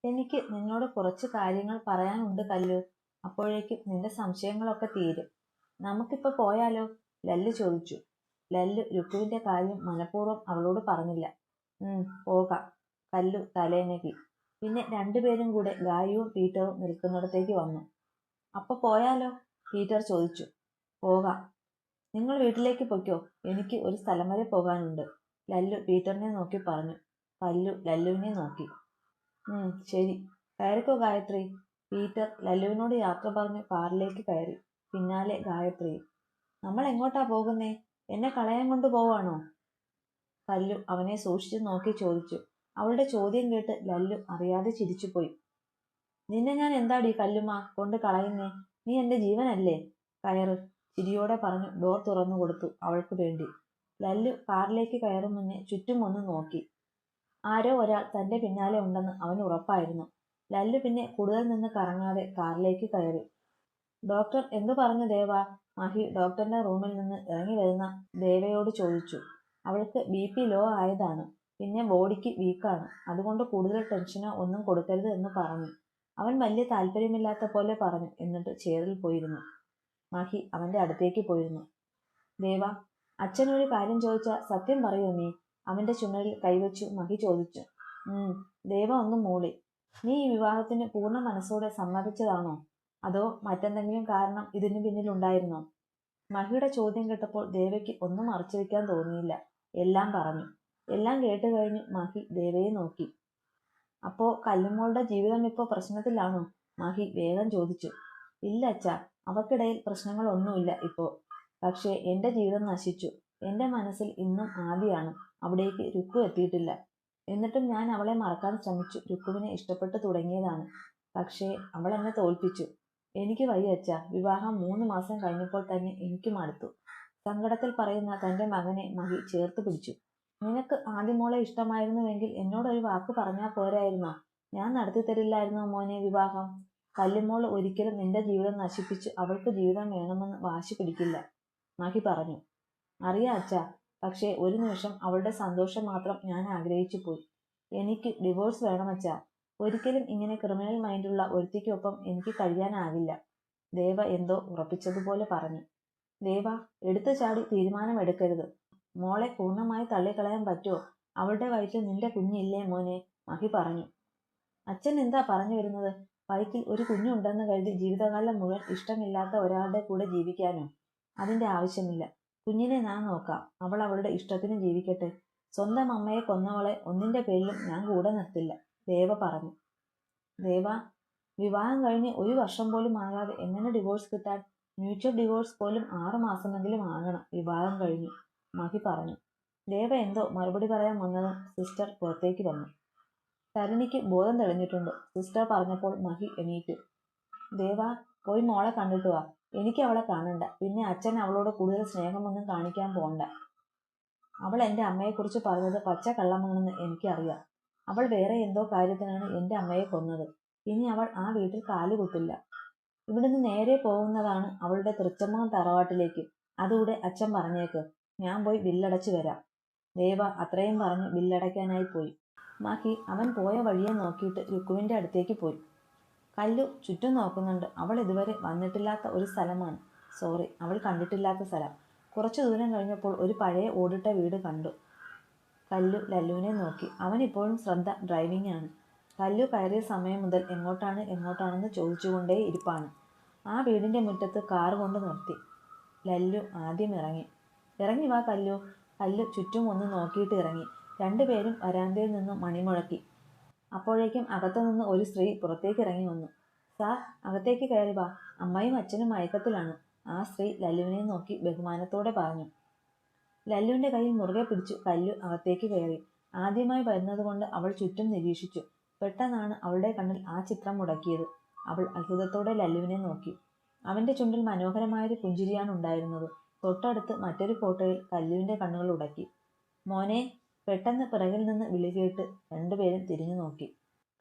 എനിക്ക് നിന്നോട് കുറച്ച് കാര്യങ്ങൾ പറയാനുണ്ട് കല്ലു. അപ്പോഴേക്കും നിന്റെ സംശയങ്ങളൊക്കെ തീരും. നമുക്കിപ്പോ പോയാലോ? ലല്ലു ചോദിച്ചു. ലല്ലു രുക്കുവിന്റെ കാര്യം മനഃപൂർവ്വം അവളോട് പറഞ്ഞില്ല. പോകാം, കല്ലു തലേനകി. പിന്നെ രണ്ടുപേരും കൂടെ ഗായുവും പീറ്ററും നിൽക്കുന്നിടത്തേക്ക് വന്നു. അപ്പൊ പോയാലോ? പീറ്റർ ചോദിച്ചു. പോകാം. നിങ്ങൾ വീട്ടിലേക്ക് പൊയ്ക്കോ, എനിക്ക് ഒരു സ്ഥലം വരെ പോകാനുണ്ട്, ലല്ലു പീറ്ററിനെ നോക്കി പറഞ്ഞു. കല്ലു ലല്ലുവിനെ നോക്കി. ശരി, കയറിക്കോ ഗായത്രി. പീറ്റർ ലല്ലുവിനോട് യാത്ര പറഞ്ഞ് കാറിലേക്ക് കയറി. പിന്നാലെ ഗായത്രിയും. നമ്മൾ എങ്ങോട്ടാ പോകുന്നേ? എന്നെ കളയാൻ കൊണ്ട് പോവാണോ? കല്ലു അവനെ സൂക്ഷിച്ചു നോക്കി ചോദിച്ചു. അവളുടെ ചോദ്യം കേട്ട് ലല്ലു അറിയാതെ ചിരിച്ചുപോയി. നിന്നെ ഞാൻ എന്താടി കല്ലുമ്മ കൊണ്ട് കളയുന്നേ? നീ എന്റെ ജീവനല്ലേ? കയറ്, ചിരിയോടെ പറഞ്ഞു ഡോർ തുറന്നു കൊടുത്തു അവൾക്ക് വേണ്ടി. ലല്ലു കാറിലേക്ക് കയറും മുന്നേ ചുറ്റും ഒന്ന് നോക്കി. ആരോ ഒരാൾ തന്റെ പിന്നാലെ ഉണ്ടെന്ന് അവന് ഉറപ്പായിരുന്നു. ലല്ലു പിന്നെ കൂടുതൽ നിന്ന് കറങ്ങാതെ കാറിലേക്ക് കയറി. ഡോക്ടർ എന്തു പറഞ്ഞു ദേവ? മഹി ഡോക്ടറിന്റെ റൂമിൽ നിന്ന് ഇറങ്ങി വരുന്ന ദേവയോട് ചോദിച്ചു. അവൾക്ക് BP ലോ ആയതാണ്, പിന്നെ ബോഡിക്ക് വീക്കാണ്, അതുകൊണ്ട് കൂടുതൽ ടെൻഷനോ ഒന്നും കൊടുക്കരുത് എന്ന് പറഞ്ഞു. അവൻ വലിയ താല്പര്യമില്ലാത്ത പോലെ പറഞ്ഞു. എന്നിട്ട് ചെയറിൽ പോയിരുന്നു. മഹി അവന്റെ അടുത്തേക്ക് പോയിരുന്നു. ദേവ, അച്ഛൻ ഒരു കാര്യം ചോദിച്ചാൽ സത്യം പറയോ നീ? അവന്റെ ചുമലിൽ കൈവച്ചു മഹി ചോദിച്ചു. ദേവ ഒന്ന് മൂളി. നീ ഈ വിവാഹത്തിന് പൂർണ്ണ മനസ്സോടെ സമ്മതിച്ചതാണോ? അതോ മറ്റെന്തെങ്കിലും കാരണം ഇതിനു പിന്നിലുണ്ടായിരുന്നോ? മഹിയുടെ ചോദ്യം കേട്ടപ്പോൾ ദേവയ്ക്ക് ഒന്നും മറച്ചു വെക്കാൻ തോന്നിയില്ല. എല്ലാം പറഞ്ഞു. എല്ലാം കേട്ട് കഴിഞ്ഞു മഹി ദേവയെ നോക്കി. അപ്പോ കല്ലുമോളുടെ ജീവിതം ഇപ്പോ പ്രശ്നത്തിലാണോ? മഹി വേഗം ചോദിച്ചു. ഇല്ല അച്ഛാ, അവക്കിടയിൽ പ്രശ്നങ്ങളൊന്നുമില്ല ഇപ്പോ. പക്ഷേ എന്റെ ജീവിതം നശിച്ചു. എന്റെ മനസ്സിൽ ഇന്നും ആദിയാണ്. അവിടേക്ക് രുക്കു എത്തിയിട്ടില്ല. എന്നിട്ടും ഞാൻ അവളെ മറക്കാൻ ശ്രമിച്ചു. രുക്കുവിനെ ഇഷ്ടപ്പെട്ടു തുടങ്ങിയതാണ്. പക്ഷേ അവൾ എന്നെ തോൽപ്പിച്ചു. എനിക്ക് വയ്യ അച്ഛാ. വിവാഹം 3 മാസം കഴിഞ്ഞപ്പോൾ തന്നെ എനിക്ക് മടുത്തു. സങ്കടത്തിൽ പറയുന്ന തന്റെ മകനെ മഹി ചേർത്ത് പിടിച്ചു. നിനക്ക് ആദ്യമോളെ ഇഷ്ടമായിരുന്നുവെങ്കിൽ എന്നോടൊരു വാക്ക് പറഞ്ഞാൽ പോരായിരുന്നോ? ഞാൻ നടത്തി തരില്ലായിരുന്നോ മോനെ വിവാഹം? കല്ലുമോൾ ഒരിക്കലും നിന്റെ ജീവിതം നശിപ്പിച്ച് അവൾക്ക് ജീവിതം വേണമെന്ന് വാശി പിടിക്കില്ല, മഹി പറഞ്ഞു. അറിയാം അച്ഛാ, പക്ഷേ ഒരു നിമിഷം അവളുടെ സന്തോഷം മാത്രം ഞാൻ ആഗ്രഹിച്ചു പോയി. എനിക്ക് ഡിവോഴ്സ് വേണമച്ഛാ. ഒരിക്കലും ഇങ്ങനെ ക്രിമിനൽ മൈൻഡുള്ള ഒരുത്തിക്കൊപ്പം എനിക്ക് കഴിയാനാകില്ല, ദേവ എന്തോ ഉറപ്പിച്ചതുപോലെ പറഞ്ഞു. ദേവ, എടുത്തു ചാടി തീരുമാനമെടുക്കരുത്. മോളെ പൂർണ്ണമായി തള്ളിക്കളയാൻ പറ്റുമോ? അവളുടെ വയറ്റിൽ നിന്റെ കുഞ്ഞില്ലേ മോനെ? മഹി പറഞ്ഞു. അച്ഛൻ എന്താ പറഞ്ഞു വരുന്നത്? വയറ്റിൽ ഒരു കുഞ്ഞുണ്ടെന്ന് കരുതി ജീവിതകാലം മുഴുവൻ ഇഷ്ടമില്ലാത്ത ഒരാളുടെ കൂടെ ജീവിക്കാനോ? അതിന്റെ ആവശ്യമില്ല. കുഞ്ഞിനെ ഞാൻ നോക്കാം. അവൾ അവളുടെ ഇഷ്ടത്തിന് ജീവിക്കട്ടെ. സ്വന്തം അമ്മയെ കൊന്നവളെ ഒന്നിന്റെ പേരിലും ഞാൻ കൂടെ നിർത്തില്ല, ദേവ പറഞ്ഞു. ദേവ, വിവാഹം കഴിഞ്ഞ് 1 വർഷം പോലും ആകാതെ എങ്ങനെ ഡിവോഴ്സ് കിട്ടാൻ? മ്യൂച്വൽ ഡിവോഴ്സ് പോലും 6 മാസമെങ്കിലും ആകണം വിവാഹം കഴിഞ്ഞു, മഹി പറഞ്ഞു. ദേവ എന്തോ മറുപടി പറയാൻ വന്നതും സിസ്റ്റർ പുറത്തേക്ക് വന്നു. തരുണിക്ക് ബോധം തെളിഞ്ഞിട്ടുണ്ട്, സിസ്റ്റർ പറഞ്ഞപ്പോൾ മഹി എണീറ്റു. ദേവ, പോയി മോളെ കണ്ടിട്ട് വാ. എനിക്ക് അവളെ കാണണ്ട. പിന്നെ അച്ഛൻ അവളോട് കൂടുതൽ സ്നേഹമൊന്നും കാണിക്കാൻ പോണ്ട. അവൾ എന്റെ അമ്മയെക്കുറിച്ച് പറഞ്ഞത് പച്ച കള്ളമാണെന്ന് എനിക്കറിയാം. അവൾ വേറെ എന്തോ കാര്യത്തിനാണ് എന്റെ അമ്മയെ കൊന്നത്. ഇനി അവൾ ആ വീട്ടിൽ കാലുകുത്തില്ല. ഇവിടുന്ന് നേരെ പോകുന്നതാണ് അവളുടെ തൃച്ചമ്മ തറവാട്ടിലേക്ക്. അതുകൂടെ അച്ഛൻ പറഞ്ഞേക്ക്. ഞാൻ പോയി ബില്ലടച്ചു വരാം. ദേവ അത്രയും പറഞ്ഞ് ബില്ലടയ്ക്കാനായി പോയി. മഹി അവൻ പോയ വഴിയെ നോക്കിയിട്ട് രുക്കുവിന്റെ അടുത്തേക്ക് പോയി. കല്ലു ചുറ്റും നോക്കുന്നുണ്ട്. അവൾ ഇതുവരെ വന്നിട്ടില്ലാത്ത ഒരു സ്ഥലമാണ്. അവൾ കണ്ടിട്ടില്ലാത്ത സ്ഥലം. കുറച്ചു ദൂരം കഴിഞ്ഞപ്പോൾ ഒരു പഴയ ഓടിട്ട വീട് കണ്ടു. കല്ലു ലല്ലുവിനെ നോക്കി. അവൻ ഇപ്പോഴും ശ്രദ്ധ ഡ്രൈവിംഗ് ആണ്. കല്ലു കയറിയ സമയം മുതൽ എങ്ങോട്ടാണെന്ന് ചോദിച്ചുകൊണ്ടേ ഇരിപ്പാണ്. ആ വീടിന്റെ മുറ്റത്ത് കാർ കൊണ്ട് നിർത്തി. ലല്ലു ആദ്യം ഇറങ്ങി. ഇറങ്ങി വാ കല്ലു. കല്ലു ചുറ്റും ഒന്ന് നോക്കിയിട്ട് ഇറങ്ങി. രണ്ടുപേരും വരാന്തയിൽ നിന്ന് മണിമുഴക്കി. അപ്പോഴേക്കും അകത്തുനിന്ന് ഒരു സ്ത്രീ പുറത്തേക്ക് ഇറങ്ങി വന്നു. സാർ, അകത്തേക്ക് കയറി വാ. അമ്മയും അച്ഛനും മയക്കത്തിലാണ്, ആ സ്ത്രീ ലല്ലുവിനെ നോക്കി ബഹുമാനത്തോടെ പറഞ്ഞു. ലല്ലുവിന്റെ കയ്യിൽ മുറുകെ പിടിച്ചു കല്ലു അകത്തേക്ക് കയറി. ആദ്യമായി വരുന്നതുകൊണ്ട് അവൾ ചുറ്റും നിരീക്ഷിച്ചു. പെട്ടെന്നാണ് അവളുടെ കണ്ണിൽ ആ ചിത്രം മുടക്കിയത്. അവൾ അത്ഭുതത്തോടെ ലല്ലുവിനെ നോക്കി. അവന്റെ ചുണ്ടിൽ മനോഹരമായൊരു പുഞ്ചിരിയാണ് ഉണ്ടായിരുന്നത്. തൊട്ടടുത്ത് മറ്റൊരു ഫോട്ടോയിൽ കല്ലുവിന്റെ കണ്ണുകൾ ഉടക്കി. മോനെ, പെട്ടെന്ന് പിറകിൽ നിന്ന് വിളി കേട്ട് രണ്ടുപേരും തിരിഞ്ഞു നോക്കി.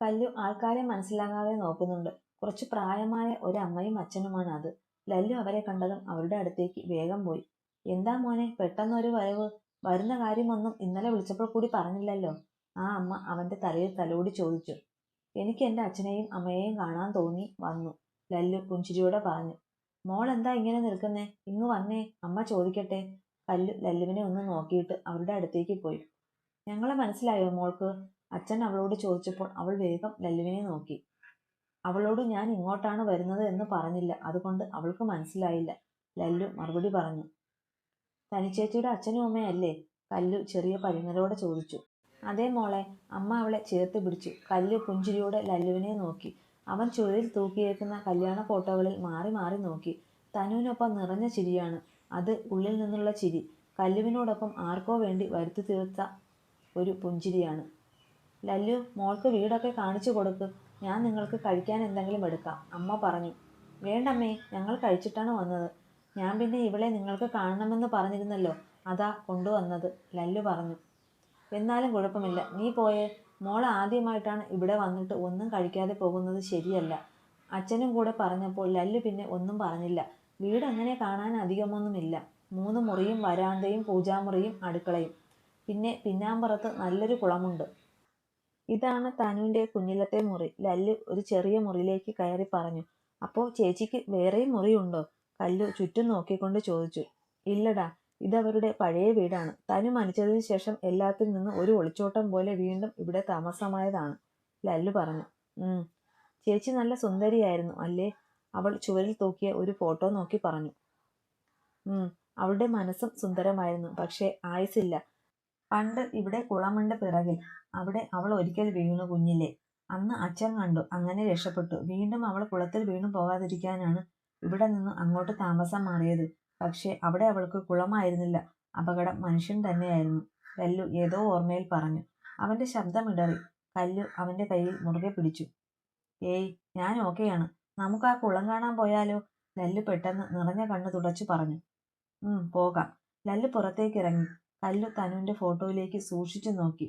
കല്ലു ആൾക്കാരെ മനസ്സിലാകാതെ നോക്കുന്നുണ്ട്. കുറച്ച് പ്രായമായ ഒരമ്മയും അച്ഛനുമാണ് അത്. ലല്ലു അവരെ കണ്ടതും അവരുടെ അടുത്തേക്ക് വേഗം പോയി. എന്താ മോനെ പെട്ടെന്നൊരു വരവ്? വരുന്ന കാര്യമൊന്നും ഇന്നലെ വിളിച്ചപ്പോൾ കൂടി പറഞ്ഞില്ലല്ലോ, ആ അമ്മ അവന്റെ തലയിൽ തലോടി ചോദിച്ചു. എനിക്ക് എൻ്റെ അച്ഛനെയും അമ്മയെയും കാണാൻ തോന്നി വന്നു, ലല്ലു പുഞ്ചിരിയോടെ പറഞ്ഞു. മോൾ എന്താ ഇങ്ങനെ നിൽക്കുന്നേ? ഇങ്ങ് വന്നേ, അമ്മ ചോദിക്കട്ടെ. കല്ലു ലല്ലുവിനെ ഒന്ന് നോക്കിയിട്ട് അവരുടെ അടുത്തേക്ക് പോയി. ഞങ്ങളെ മനസ്സിലായോ മോൾക്ക്? അച്ഛൻ അവളോട് ചോദിച്ചപ്പോൾ അവൾ വേഗം ലല്ലുവിനെ നോക്കി. അവളോട് ഞാൻ ഇങ്ങോട്ടാണ് വരുന്നത് എന്ന് പറഞ്ഞില്ല, അതുകൊണ്ട് അവൾക്ക് മനസ്സിലായില്ല, ലല്ലു മറുപടി പറഞ്ഞു. തനിച്ചേച്ചിയുടെ അച്ഛനും അമ്മയല്ലേ? കല്ലു ചെറിയ പരിങ്ങലോടെ ചോദിച്ചു. അതേ മോളെ, അമ്മ അവളെ ചേർത്ത് പിടിച്ചു. കല്ലു പുഞ്ചിരിയോടെ ലല്ലുവിനെ നോക്കി. അവൻ ചുവരിൽ തൂക്കിയേക്കുന്ന കല്യാണ ഫോട്ടോകളിൽ മാറി മാറി നോക്കി. തനുവിനൊപ്പം നിറഞ്ഞ ചിരിയാണ്. അത് ഉള്ളിൽ നിന്നുള്ള ചിരി. കല്ലുവിനോടൊപ്പം ആർക്കോ വേണ്ടി വരുത്തി തീർത്ത ഒരു പുഞ്ചിരിയാണ്. ലല്ലു, മോൾക്ക് വീടൊക്കെ കാണിച്ചു കൊടുക്ക്. ഞാൻ നിങ്ങൾക്ക് കഴിക്കാൻ എന്തെങ്കിലും എടുക്കാം, അമ്മ പറഞ്ഞു. വേണ്ടമ്മേ, ഞങ്ങൾ കഴിച്ചിട്ടാണ് വന്നത്. ഞാൻ പിന്നെ ഇവളെ നിങ്ങൾക്ക് കാണണമെന്ന് പറഞ്ഞിരുന്നല്ലോ, അതാ കൊണ്ടുവന്നത്, ലല്ലു പറഞ്ഞു. എന്നാലും കുഴപ്പമില്ല, നീ പോയേ. മോൾ ആദ്യമായിട്ടാണ് ഇവിടെ വന്നിട്ട് ഒന്നും കഴിക്കാതെ പോകുന്നത് ശരിയല്ല. അച്ഛനും കൂടെ പറഞ്ഞപ്പോൾ ലല്ലു പിന്നെ ഒന്നും പറഞ്ഞില്ല. വീട് അങ്ങനെ കാണാൻ അധികമൊന്നുമില്ല. 3 മുറിയും വരാന്തയും പൂജാമുറിയും അടുക്കളയും. പിന്നെ പിന്നാമ്പുറത്ത് നല്ലൊരു കുളമുണ്ട്. ഇതാണ് തനുവിൻ്റെ കുഞ്ഞിലത്തെ മുറി, ലല്ലു ഒരു ചെറിയ മുറിയിലേക്ക് കയറി പറഞ്ഞു. അപ്പോൾ ചേച്ചിക്ക് വേറെയും മുറിയുണ്ടോ? കല്ലു ചുറ്റും നോക്കിക്കൊണ്ട് ചോദിച്ചു. ഇല്ലടാ, ഇതവരുടെ പഴയ വീടാണ്. തനു മരിച്ചതിന് ശേഷം എല്ലാത്തിൽ നിന്നും ഒരു ഒളിച്ചോട്ടം പോലെ വീണ്ടും ഇവിടെ താമസമായതാണ്, ലല്ലു പറഞ്ഞു. ചേച്ചി നല്ല സുന്ദരിയായിരുന്നു അല്ലേ? അവൾ ചുവരിൽ തൂക്കിയ ഒരു ഫോട്ടോ നോക്കി പറഞ്ഞു. അവളുടെ മനസ്സും സുന്ദരമായിരുന്നു, പക്ഷേ ആയുസില്ല. പണ്ട് ഇവിടെ കുളമുണ്ട് പിറകിൽ, അവിടെ അവൾ ഒരിക്കൽ വീണു കുഞ്ഞിലെ. അന്ന് അച്ഛൻ കണ്ടു, അങ്ങനെ രക്ഷപ്പെട്ടു. വീണ്ടും അവൾ കുളത്തിൽ വീണു പോകാതിരിക്കാനാണ് ഇവിടെ നിന്ന് അങ്ങോട്ട് താമസം മാറിയത്. പക്ഷേ അവിടെ അവൾക്ക് കുളമായിരുന്നില്ല, അപകടം മനുഷ്യൻ തന്നെയായിരുന്നു, ലല്ലു ഏതോ ഓർമ്മയിൽ പറഞ്ഞു. അവന്റെ ശബ്ദമിടറി. കല്ലു അവന്റെ കയ്യിൽ മുറുകെ പിടിച്ചു. ഏയ്, ഞാൻ ഓക്കെയാണ്. നമുക്ക് ആ കുളം കാണാൻ പോയാലോ? ലല്ലു പെട്ടെന്ന് നിറഞ്ഞ കണ്ണ് തുടച്ചു പറഞ്ഞു. പോകാം. ലല്ലു പുറത്തേക്ക് ഇറങ്ങി. കല്ലു തനുവിന്റെ ഫോട്ടോയിലേക്ക് സൂക്ഷിച്ചു നോക്കി.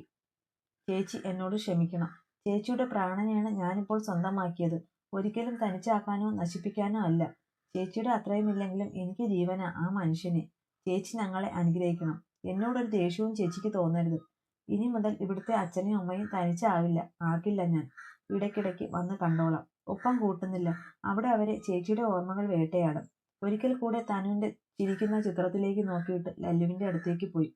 ചേച്ചി എന്നോട് ക്ഷമിക്കണം. ചേച്ചിയുടെ പ്രാണനെയാണ് ഞാനിപ്പോൾ സ്വന്തമാക്കിയത്. ഒരിക്കലും തനിച്ചാക്കാനോ നശിപ്പിക്കാനോ അല്ല. ചേച്ചിയുടെ അത്രയുമില്ലെങ്കിലും എനിക്ക് ജീവനാ ആ മനുഷ്യനെ. ചേച്ചി ഞങ്ങളെ അനുഗ്രഹിക്കണം. എന്നോടൊരു ദേഷ്യവും ചേച്ചിക്ക് തോന്നരുത്. ഇനി മുതൽ ഇവിടുത്തെ അച്ഛനെയും അമ്മയും തനിച്ചാവില്ല, ആക്കില്ല ഞാൻ. ഇടയ്ക്കിടയ്ക്ക് വന്ന് കണ്ടോളാം. ഒപ്പം കൂട്ടുന്നില്ല, അവിടെ അവരെ ചേച്ചിയുടെ ഓർമ്മകൾ വേട്ടയാടും. ഒരിക്കൽ കൂടെ തനുവിന്റെ ചിരിക്കുന്ന ചിത്രത്തിലേക്ക് നോക്കിയിട്ട് ലല്ലുവിന്റെ അടുത്തേക്ക് പോയി.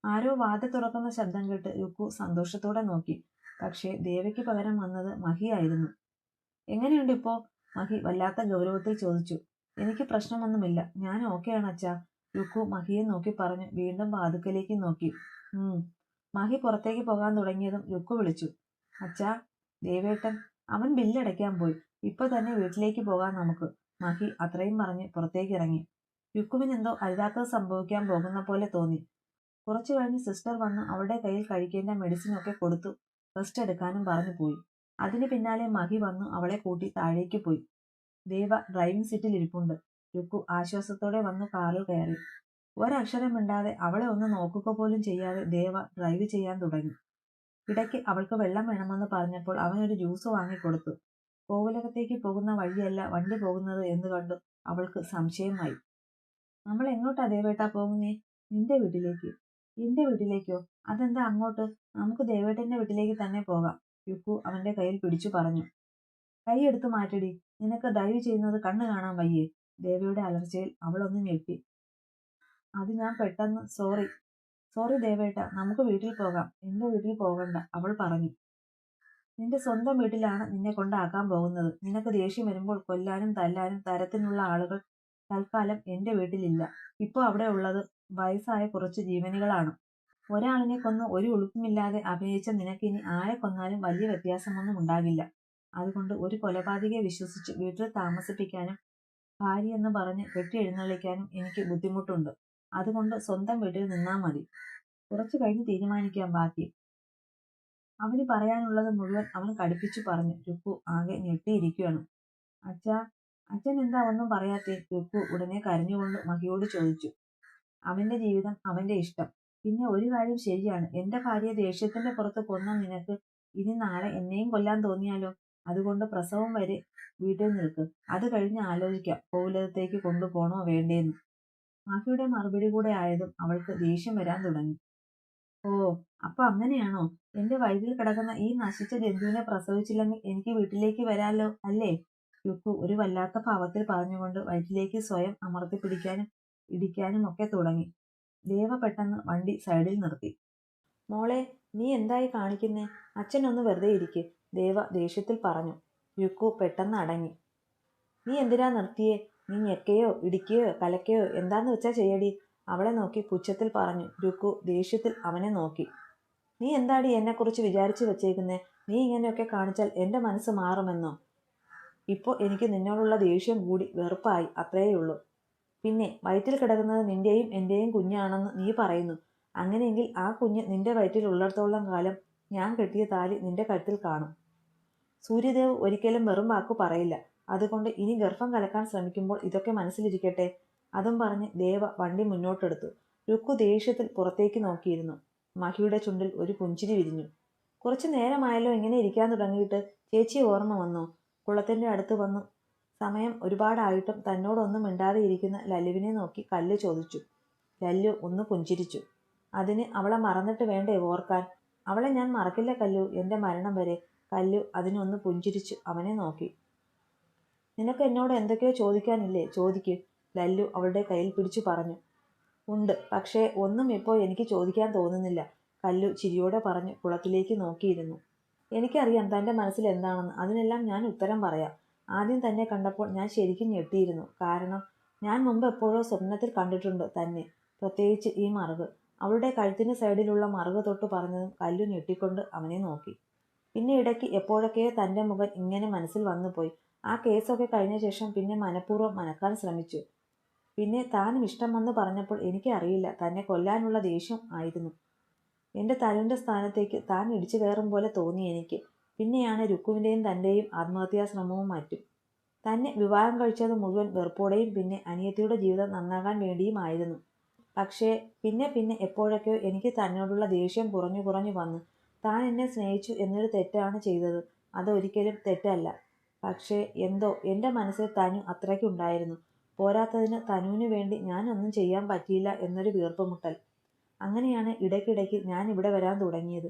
ആരോ വാതിൽ തുറക്കുന്ന ശബ്ദം കേട്ട് രുക്കു സന്തോഷത്തോടെ നോക്കി. പക്ഷേ ദേവയ്ക്ക് പകരം വന്നത് മഹിയായിരുന്നു. എങ്ങനെയുണ്ട് ഇപ്പോ? മഹി വല്ലാത്ത ഗൗരവത്തിൽ ചോദിച്ചു. എനിക്ക് പ്രശ്നമൊന്നുമില്ല, ഞാൻ ഓക്കെയാണ് അച്ഛാ, രുക്കു മഹിയെ നോക്കി പറഞ്ഞു. വീണ്ടും വാതുക്കലേക്ക് നോക്കി. മഹി പുറത്തേക്ക് പോകാൻ തുടങ്ങിയതും രുക്കു വിളിച്ചു. അച്ഛാ, ദേവേട്ടൻ. അവൻ ബില്ലടയ്ക്കാൻ പോയി. ഇപ്പൊ തന്നെ വീട്ടിലേക്ക് പോകാൻ നമുക്ക്. മഹി അത്രയും പറഞ്ഞ് പുറത്തേക്ക് ഇറങ്ങി. രുക്കുവിനെന്തോ അരുതാത്തത് സംഭവിക്കാൻ പോകുന്ന പോലെ തോന്നി. കുറച്ചു കഴിഞ്ഞ് സിസ്റ്റർ വന്ന് അവളുടെ കയ്യിൽ കഴിക്കേണ്ട മെഡിസിനൊക്കെ കൊടുത്തു റെസ്റ്റ് എടുക്കാനും പറഞ്ഞു പോയി. അതിന് പിന്നാലെ മഹി വന്നു അവളെ കൂട്ടി താഴേക്ക് പോയി. ദേവ ഡ്രൈവിംഗ് സീറ്റിൽ ഇരിപ്പുണ്ട്. രുക്കു ആശ്വാസത്തോടെ വന്നു കാറിൽ കയറി. ഒരക്ഷരം മിണ്ടാതെ, അവളെ ഒന്ന് നോക്കുക പോലും ചെയ്യാതെ ദേവ ഡ്രൈവ് ചെയ്യാൻ തുടങ്ങി. ഇടയ്ക്ക് അവൾക്ക് വെള്ളം വേണമെന്ന് പറഞ്ഞപ്പോൾ അവനൊരു ജ്യൂസ് വാങ്ങിക്കൊടുത്തു. കോവിലകത്തേക്ക് പോകുന്ന വഴിയല്ല വണ്ടി പോകുന്നത് എന്ന് കണ്ടു അവൾക്ക് സംശയമായി. നമ്മൾ എങ്ങോട്ടാ ദേവേട്ടാ പോകുന്നേ? നിന്റെ വീട്ടിലേക്ക്. എന്റെ വീട്ടിലേക്കോ? അതെന്താ അങ്ങോട്ട്? നമുക്ക് ദേവേട്ടന്റെ വീട്ടിലേക്ക് തന്നെ പോകാം, രുക്കു അവന്റെ കയ്യിൽ പിടിച്ചു പറഞ്ഞു. കൈയെടുത്ത് മാറ്റടി, നിനക്ക് ഡ്രൈവ് ചെയ്യുന്നത് കണ്ണു കാണാൻ വയ്യേ? ദേവയുടെ അലർച്ചയിൽ അവൾ ഒന്ന് ഞെട്ടി. അത് ഞാൻ പെട്ടെന്ന്, സോറി ദേവേട്ട, നമുക്ക് വീട്ടിൽ പോകാം. എന്റെ വീട്ടിൽ പോകണ്ട, അവൾ പറഞ്ഞു. നിന്റെ സ്വന്തം വീട്ടിലാണ് നിന്നെ കൊണ്ടാക്കാൻ പോകുന്നത്. നിനക്ക് ദേഷ്യം വരുമ്പോൾ കൊല്ലാനും തല്ലാനും തരത്തിനുള്ള ആളുകൾ തൽക്കാലം എന്റെ വീട്ടിലില്ല. ഇപ്പൊ അവിടെ ഉള്ളത് വയസ്സായ കുറച്ച് ജീവനുകളാണ്. ഒരാളിനെ കൊന്ന് ഒരു ഉളുപ്പുമില്ലാതെ അഭിനയിച്ച നിനക്കിനി ആരെ കൊന്നാലും വലിയ വ്യത്യാസമൊന്നും ഉണ്ടാകില്ല. അതുകൊണ്ട് ഒരു കൊലപാതകയെ വിശ്വസിച്ച് വീട്ടിൽ താമസിപ്പിക്കാനും ഭാര്യയെന്ന് പറഞ്ഞ് കെട്ടി എഴുന്നള്ളിക്കാനും എനിക്ക് ബുദ്ധിമുട്ടുണ്ട്. അതുകൊണ്ട് സ്വന്തം വീട്ടിൽ നിന്നാ മതി. കുറച്ചു കഴിഞ്ഞ് തീരുമാനിക്കാം ബാക്കി. അവന് പറയാനുള്ളത് മുഴുവൻ അവൻ കടുപ്പിച്ചു പറഞ്ഞു. രുക്കു ആകെ ഞെട്ടിയിരിക്കുകയാണ്. അച്ഛൻ എന്താ ഒന്നും പറയാത്തേ? രുക്കു ഉടനെ കരഞ്ഞുകൊണ്ട് മഹിയോട് ചോദിച്ചു. അവന്റെ ജീവിതം, അവന്റെ ഇഷ്ടം. പിന്നെ ഒരു കാര്യം ശരിയാണ്, എന്റെ ഭാര്യയെ ദേഷ്യത്തിന്റെ പുറത്ത് കൊന്ന നിനക്ക് ഇനി നാളെ എന്നെയും കൊല്ലാൻ തോന്നിയാലോ? അതുകൊണ്ട് പ്രസവം വരെ വീട്ടിൽ നിൽക്ക്. അത് കഴിഞ്ഞ് ആലോചിക്കാം കോവിലകത്തേക്ക് കൊണ്ടുപോണോ വേണ്ടേന്ന്. മഹിയുടെ മറുപടി കൂടെ ആയതും അവൾക്ക് ദേഷ്യം വരാൻ തുടങ്ങി. ഓ, അപ്പൊ അങ്ങനെയാണോ? എന്റെ വയറ്റിൽ കിടക്കുന്ന ഈ നശിച്ച ജന്തുവിനെ പ്രസവിച്ചില്ലെങ്കിൽ എനിക്ക് വീട്ടിലേക്ക് വരാലോ അല്ലേ? രുക്കു ഒരു വല്ലാത്ത ഭാവത്തിൽ പറഞ്ഞുകൊണ്ട് വയറ്റിലേക്ക് സ്വയം അമർത്തി പിടിക്കാനും ഇടിക്കാനും ഒക്കെ തുടങ്ങി. ദേവ പെട്ടെന്ന് വണ്ടി സൈഡിൽ നിർത്തി. മോളെ, നീ എന്തായി കാണിക്കുന്നേ? അച്ഛനൊന്ന് വെറുതെ ഇരിക്ക്, ദേവ ദേഷ്യത്തിൽ പറഞ്ഞു. രുക്കു പെട്ടെന്ന് അടങ്ങി. നീ എന്തിനാ നിർത്തിയേ? നീ ഞെക്കയോ ഇടിക്കുകയോ കലക്കയോ എന്താന്ന് വെച്ചാ ചെയ്യടി, അവളെ നോക്കി പുച്ഛത്തിൽ പറഞ്ഞു. രുക്കു ദേഷ്യത്തിൽ അവനെ നോക്കി. നീ എന്താടി എന്നെക്കുറിച്ച് വിചാരിച്ചു വെച്ചേക്കുന്നേ? നീ ഇങ്ങനെയൊക്കെ കാണിച്ചാൽ എൻ്റെ മനസ്സ് മാറുമെന്നോ? ഇപ്പോൾ എനിക്ക് നിന്നോടുള്ള ദേഷ്യം കൂടി വെറുപ്പായി, അത്രയേയുള്ളൂ. പിന്നെ വയറ്റിൽ കിടക്കുന്നത് നിന്റെയും എൻ്റെയും കുഞ്ഞാണെന്ന് നീ പറയുന്നു. അങ്ങനെയെങ്കിൽ ആ കുഞ്ഞ് നിന്റെ വയറ്റിൽ ഉള്ളിടത്തോളം കാലം ഞാൻ കെട്ടിയ താലി നിന്റെ കഴുത്തിൽ കാണും. സൂര്യദേവ് ഒരിക്കലും വെറും വാക്കു പറയില്ല. അതുകൊണ്ട് ഇനി ഗർഭം കലക്കാൻ ശ്രമിക്കുമ്പോൾ ഇതൊക്കെ മനസ്സിലിരിക്കട്ടെ. അതും പറഞ്ഞ് ദേവ വണ്ടി മുന്നോട്ടെടുത്തു. രുക്കു ദേഷ്യത്തിൽ പുറത്തേക്ക് നോക്കിയിരുന്നു. മഹിയുടെ ചുണ്ടിൽ ഒരു പുഞ്ചിരി വിരിഞ്ഞു. കുറച്ചു നേരമായല്ലോ ഇങ്ങനെ ഇരിക്കാൻ തുടങ്ങിയിട്ട്. ചേച്ചി ഓർമ്മ വന്നോ? കുളത്തിന്റെ അടുത്ത് വന്നു. സമയം ഒരുപാടായിട്ടും തന്നോടൊന്നും മിണ്ടാതെ ഇരിക്കുന്ന ലല്ലുവിനെ നോക്കി കല്ലു ചോദിച്ചു. ലല്ലു ഒന്ന് പുഞ്ചിരിച്ചു. അതിന് അവളെ മറന്നിട്ട് വേണ്ടേ ഓർക്കാൻ? അവളെ ഞാൻ മറക്കില്ല കല്ലു, എൻ്റെ മരണം വരെ. കല്ലു അതിനൊന്ന് പുഞ്ചിരിച്ചു അവനെ നോക്കി. നിനക്ക് എന്നോട് എന്തൊക്കെയോ ചോദിക്കാനില്ലേ? ചോദിക്ക്, ലല്ലു അവളുടെ കയ്യിൽ പിടിച്ചു പറഞ്ഞു. ഉണ്ട്, പക്ഷേ ഒന്നും ഇപ്പോൾ എനിക്ക് ചോദിക്കാൻ തോന്നുന്നില്ല, കല്ലു ചിരിയോടെ പറഞ്ഞു കുളത്തിലേക്ക് നോക്കിയിരുന്നു. എനിക്കറിയാം തൻ്റെ മനസ്സിൽ എന്താണെന്ന്. അതിനെല്ലാം ഞാൻ ഉത്തരം പറയാം. ആദ്യം തന്നെ കണ്ടപ്പോൾ ഞാൻ ശരിക്കും ഞെട്ടിയിരുന്നു. കാരണം ഞാൻ മുമ്പ് എപ്പോഴോ സ്വപ്നത്തിൽ കണ്ടിട്ടുണ്ട് തന്നെ, പ്രത്യേകിച്ച് ഈ മറുക്. അവളുടെ കഴുത്തിന് സൈഡിലുള്ള മറുക് തൊട്ട് പറഞ്ഞതും കല്ലു ഞെട്ടിക്കൊണ്ട് അവനെ നോക്കി. പിന്നെ ഇടയ്ക്ക് എപ്പോഴൊക്കെയോ തൻ്റെ മുഖം ഇങ്ങനെ മനസ്സിൽ വന്നുപോയി. ആ കേസൊക്കെ കഴിഞ്ഞ ശേഷം പിന്നെ മനഃപൂർവ്വം മനക്കാൻ ശ്രമിച്ചു. പിന്നെ താനും ഇഷ്ടം വന്ന് പറഞ്ഞപ്പോൾ എനിക്കറിയില്ല, തന്നെ കൊല്ലാനുള്ള ദേഷ്യം ആയിരുന്നു. എൻ്റെ തലൻ്റെ സ്ഥാനത്തേക്ക് താൻ ഇടിച്ചു കയറും പോലെ തോന്നി എനിക്ക്. പിന്നെയാണ് രുക്കുവിൻ്റെയും തൻ്റെയും ആത്മഹത്യാശ്രമവും മറ്റും. തന്നെ വിവാഹം കഴിച്ചത് മുഴുവൻ വെറുപ്പോടെയും പിന്നെ അനിയത്തിയുടെ ജീവിതം നന്നാകാൻ വേണ്ടിയും ആയിരുന്നു. പക്ഷേ പിന്നെ പിന്നെ എപ്പോഴൊക്കെയോ എനിക്ക് തന്നോടുള്ള ദേഷ്യം കുറഞ്ഞു കുറഞ്ഞു വന്നു. താൻ എന്നെ സ്നേഹിച്ചു എന്നൊരു തെറ്റാണ് ചെയ്തത്. അതൊരിക്കലും തെറ്റല്ല. പക്ഷേ എന്തോ എൻ്റെ മനസ്സിൽ തനു അത്രയ്ക്കുണ്ടായിരുന്നു. പോരാത്തതിന് തനുവിന് വേണ്ടി ഞാനൊന്നും ചെയ്യാൻ പറ്റിയില്ല എന്നൊരു വീർപ്പുമുട്ടൽ. അങ്ങനെയാണ് ഇടയ്ക്കിടയ്ക്ക് ഞാൻ ഇവിടെ വരാൻ തുടങ്ങിയത്.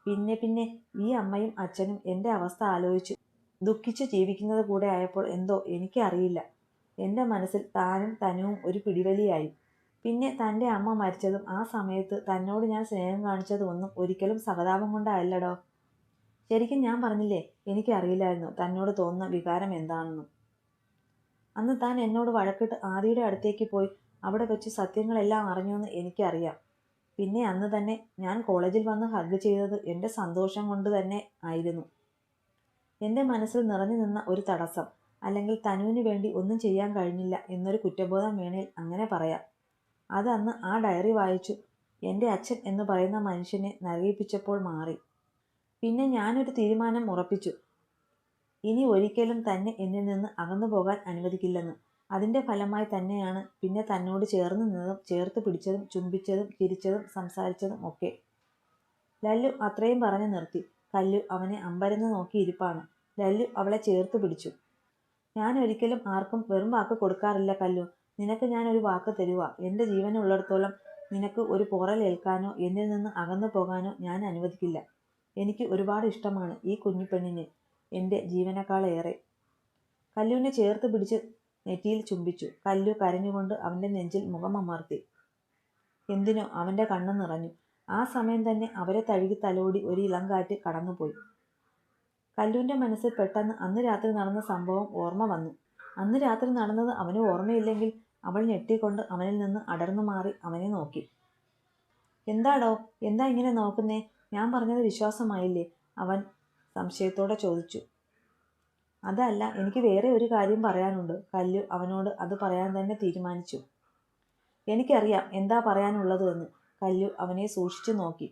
പിന്നെ പിന്നെ ഈ അമ്മയും അച്ഛനും എൻ്റെ അവസ്ഥ ആലോചിച്ച് ദുഃഖിച്ച് ജീവിക്കുന്നത് കൂടെ ആയപ്പോൾ എന്തോ എനിക്കറിയില്ല, എൻ്റെ മനസ്സിൽ താനും തനുവും ഒരു പിടിവലിയായി. പിന്നെ തൻ്റെ അമ്മ മരിച്ചതും ആ സമയത്ത് തന്നോട് ഞാൻ സ്നേഹം കാണിച്ചതും ഒന്നും ഒരിക്കലും സഹതാപം കൊണ്ടല്ലടോ. ശരിക്കും ഞാൻ പറഞ്ഞില്ലേ, എനിക്കറിയില്ലായിരുന്നു തന്നോട് തോന്നുന്ന വികാരം എന്താണെന്ന്. അന്ന് താൻ എന്നോട് വഴക്കിട്ട് ആദിയുടെ അടുത്തേക്ക് പോയി അവിടെ വെച്ച് സത്യങ്ങളെല്ലാം അറിഞ്ഞുവെന്ന് എനിക്കറിയാം. പിന്നെ അന്ന് തന്നെ ഞാൻ കോളേജിൽ വന്ന് ഹഗ് ചെയ്തത് എൻ്റെ സന്തോഷം കൊണ്ട് തന്നെ ആയിരുന്നു. എൻ്റെ മനസ്സിൽ നിറഞ്ഞു നിന്ന ഒരു തടസ്സം, അല്ലെങ്കിൽ തനുവിന് വേണ്ടി ഒന്നും ചെയ്യാൻ കഴിഞ്ഞില്ല എന്നൊരു കുറ്റബോധം വേണേൽ അങ്ങനെ പറയാം. അതന്ന് ആ ഡയറി വായിച്ചു എൻ്റെ അച്ഛൻ എന്ന് പറയുന്ന മനുഷ്യനെ നരകിപ്പിച്ചപ്പോൾ മാറി. പിന്നെ ഞാനൊരു തീരുമാനം ഉറപ്പിച്ചു, ഇനി ഒരിക്കലും തന്നെ എന്നിൽ നിന്ന് അകന്നു പോകാൻ അനുവദിക്കില്ലെന്ന്. അതിൻ്റെ ഫലമായി തന്നെയാണ് പിന്നെ തന്നോട് ചേർന്ന് നിന്നതും ചേർത്ത് പിടിച്ചതും ചുംബിച്ചതും ചിരിച്ചതും സംസാരിച്ചതും ഒക്കെ. ലല്ലു അത്രയും പറഞ്ഞു നിർത്തി. കല്ലു അവനെ അമ്പരന്ന് നോക്കിയിരിപ്പാണ്. ലല്ലു അവളെ ചേർത്ത് പിടിച്ചു. ഞാൻ ഒരിക്കലും ആർക്കും വെറും വാക്ക് കൊടുക്കാറില്ല കല്ലു. നിനക്ക് ഞാൻ ഒരു വാക്ക് തരുക. എൻ്റെ ജീവനുള്ളിടത്തോളം നിനക്ക് ഒരു പോറലേൽക്കാനോ എന്നിൽ നിന്ന് അകന്നു പോകാനോ ഞാൻ അനുവദിക്കില്ല. എനിക്ക് ഒരുപാട് ഇഷ്ടമാണ് ഈ കുഞ്ഞുപെണ്ണിനെ, എൻ്റെ ജീവനേക്കാളേറെ. കല്ലുവിനെ ചേർത്ത് പിടിച്ച് നെറ്റിയിൽ ചുംബിച്ചു. കല്ലു കരഞ്ഞുകൊണ്ട് അവൻ്റെ നെഞ്ചിൽ മുഖമമർത്തി. എന്തിനോ അവൻ്റെ കണ്ണ് നിറഞ്ഞു. ആ സമയം തന്നെ അവരെ തഴുകി തലോടി ഒരു ഇളംകാറ്റ് കടന്നുപോയി. കല്ലുവിൻ്റെ മനസ്സിൽ പെട്ടെന്ന് അന്ന് രാത്രി നടന്ന സംഭവം ഓർമ്മ വന്നു. അന്ന് രാത്രി നടന്നത് അവന് ഓർമ്മയില്ലെങ്കിൽ അവൾ ഞെട്ടിക്കൊണ്ട് അവനിൽ നിന്ന് അടർന്നു മാറി അവനെ നോക്കി. എന്താടോ, എന്താ ഇങ്ങനെ നോക്കുന്നേ? ഞാൻ പറഞ്ഞത് വിശ്വാസമായില്ലേ? അവൻ സംശയത്തോടെ ചോദിച്ചു. അതല്ല, എനിക്ക് വേറെ ഒരു കാര്യം പറയാനുണ്ട്. കല്ലു അവനോട് അത് പറയാൻ തന്നെ തീരുമാനിച്ചു. എനിക്കറിയാം എന്താ പറയാനുള്ളത് എന്ന്. കല്ലു അവനെ സൂക്ഷിച്ചു നോക്കി.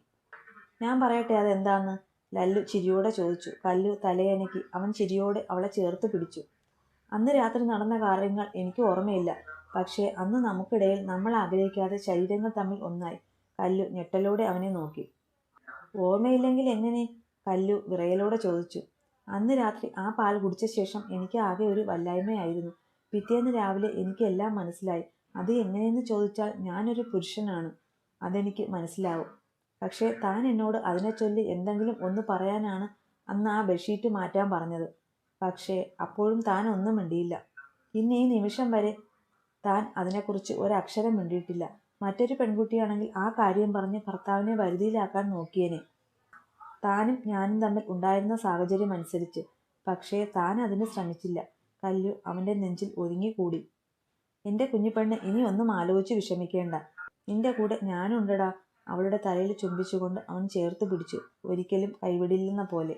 ഞാൻ പറയട്ടെ അതെന്താന്ന്? ലല്ലു ചിരിയോടെ ചോദിച്ചു. കല്ലു തലയനക്കി. അവൻ ചിരിയോടെ അവളെ ചേർത്ത് പിടിച്ചു. അന്ന് രാത്രി നടന്ന കാര്യങ്ങൾ എനിക്ക് ഓർമ്മയില്ല. പക്ഷേ അന്ന് നമുക്കിടയിൽ നമ്മൾ ആഗ്രഹിക്കാതെ ശരീരങ്ങൾ തമ്മിൽ ഒന്നായി. കല്ലു ഞെട്ടലോടെ അവനെ നോക്കി. ഓർമ്മയില്ലെങ്കിൽ എങ്ങനെ? കല്ലു വിറയലോടെ ചോദിച്ചു. അന്ന് രാത്രി ആ പാൽ കുടിച്ച ശേഷം എനിക്ക് ആകെ ഒരു വല്ലായ്മയായിരുന്നു. പിറ്റേന്ന് രാവിലെ എനിക്ക് എല്ലാം മനസ്സിലായി. അത് എങ്ങനെയെന്ന് ചോദിച്ചാൽ ഞാനൊരു പുരുഷനാണ്. അതെനിക്ക് മനസ്സിലാവും. പക്ഷേ താൻ എന്നോട് അതിനെ ചൊല്ലി എന്തെങ്കിലും ഒന്ന് പറയാനാണ് അന്ന് ആ ബെഡ്ഷീറ്റ് മാറ്റാൻ പറഞ്ഞത്. പക്ഷേ അപ്പോഴും താൻ ഒന്നും മിണ്ടിയില്ല. ഇന്ന് ഈ നിമിഷം വരെ താൻ അതിനെക്കുറിച്ച് ഒരക്ഷരം മിണ്ടിയിട്ടില്ല. മറ്റൊരു പെൺകുട്ടിയാണെങ്കിൽ ആ കാര്യം പറഞ്ഞ് ഭർത്താവിനെ വരുതിയിലാക്കാൻ നോക്കിയേനെ, താനും ഞാനും തമ്മിൽ ഉണ്ടായിരുന്ന സാഹചര്യം അനുസരിച്ച്. പക്ഷേ താൻ അതിന് ശ്രമിച്ചില്ല. കല്ലു അവൻ്റെ നെഞ്ചിൽ ഒതുങ്ങിക്കൂടി. എൻ്റെ കുഞ്ഞിപ്പെണ്ണ്, ഇനി ഒന്നും ആലോചിച്ച് വിഷമിക്കേണ്ട. നിന്റെ കൂടെ ഞാനുണ്ടടാ. അവളുടെ തലയിൽ ചുംബിച്ചുകൊണ്ട് അവൻ ചേർത്ത് പിടിച്ചു, ഒരിക്കലും കൈവിടില്ലെന്ന പോലെ.